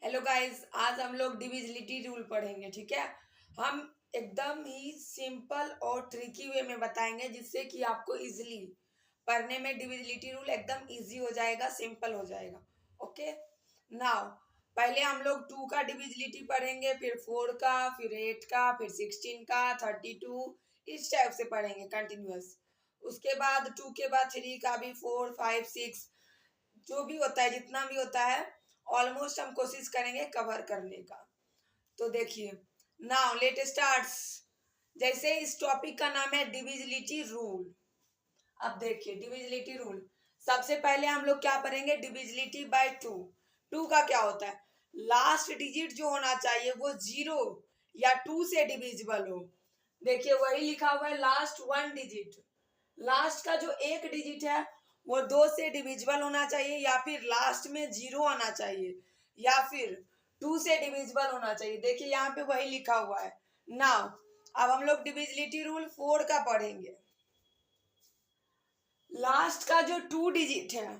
Hello guys, आज हम लोग डिविजिबिलिटी रूल पढ़ेंगे। ठीक है, हम एकदम ही सिंपल और ट्रिकी वे में बताएंगे जिससे कि आपको इजीली पढ़ने में डिविजिबिलिटी रूल एकदम इजी हो जाएगा, सिंपल हो जाएगा। ओके, नाउ पहले हम लोग 2 का डिविजिबिलिटी पढ़ेंगे, फिर 4 का, फिर 8 का, फिर 16 का, 32 इस टाइप से पढ़ेंगे कंटिन्यूअस। उसके बाद 2 के बाद 3 का भी, 4 5 6 जो भी होता है, जितना भी होता है ऑलमोस्ट हम कोशिश करेंगे कवर करने का। तो देखिए, नाउ लेट स्टार्ट्स। जैसे इस टॉपिक का नाम है डिविजिबिलिटी रूल। अब देखिए डिविजिबिलिटी रूल, सबसे पहले हम लोग क्या पढ़ेंगे, डिविजिबिलिटी बाय 2। 2 का क्या होता है, लास्ट डिजिट जो होना चाहिए वो 0 या 2 से डिविजिबल हो। देखिए वही लिखा हुआ है, लास्ट 1 डिजिट, लास्ट का जो एक डिजिट है वो 2 से डिविजिबल होना चाहिए, या फिर लास्ट में 0 आना चाहिए, या फिर 2 से डिविजिबल होना चाहिए। देखिए यहाँ पे वही लिखा हुआ है। नाउ अब हम लोग डिविजिबिलिटी रूल 4 का पढ़ेंगे। लास्ट का जो 2 डिजिट है,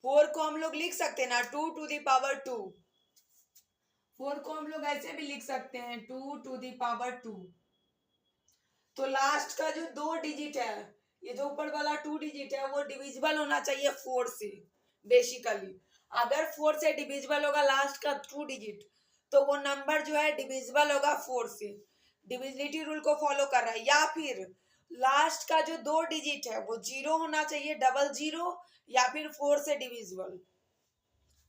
4 को हम लोग लिख सकते हैं ना, 2 टू द पावर 2। 4 को हम लोग ऐसे भी लिख सकते हैं, 2 टू द पावर 2। तो लास्ट का जो 2 डिजिट है, ये जो ऊपर वाला 2 डिजिट है, वो डिविजिबल होना चाहिए 4 से। बेसिकली अगर 4 से डिविजिबल होगा लास्ट का 2 डिजिट, तो वो नंबर जो है डिविजिबल होगा 4 से। डिविजिबिलिटी रूल को फॉलो कर रहा है। या फिर लास्ट का जो 2 डिजिट है वो 0 होना चाहिए, 00, या फिर 4 से डिविजिबल।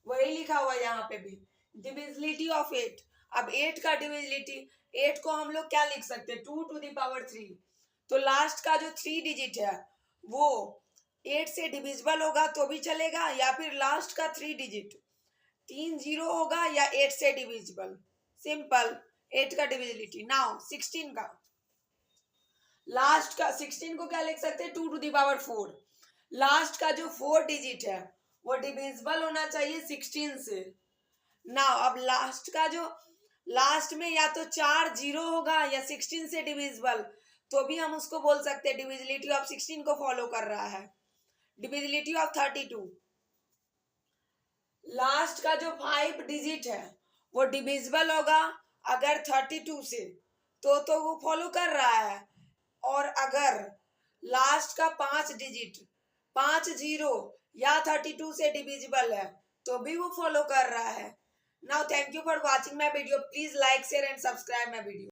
वही लिखा हुआ है यहाँ पे भी, डिविजिबिलिटी ऑफ 8। अब 8 का डिविजिबिलिटी, 8 को हम लोग क्या लिख सकते हैं, 2 टू द पावर 3। तो लास्ट का जो 3 डिजिट है वो 8 से डिविजिबल होगा तो भी चलेगा, या फिर लास्ट का 3 डिजिट 3 0 होगा या 8 से डिविजिबल। सिंपल, 8 का डिविजिबिलिटी। नाउ 16 का, लास्ट का 16 को क्या लिख सकते हैं, 2 टू द पावर 4। लास्ट का जो 4 डिजिट है वो डिविजिबल होना चाहिए 16 से। नाउ अब लास्ट का जो, लास्ट में या तो 4 0 होगा या 16 से डिविजिबल, तो भी हम उसको बोल सकते हैं डिविजिबिलिटी ऑफ 16 को फॉलो कर रहा है। डिविजिबिलिटी ऑफ 32, लास्ट का जो 5 डिजिट है वो डिविजिबल होगा अगर 32 से, तो वो फॉलो कर रहा है। और अगर लास्ट का 5 डिजिट 5 0 या 32 से डिविजिबल है तो भी वो फॉलो कर रहा है। Now thank you for watching my video. Please like share and subscribe my video.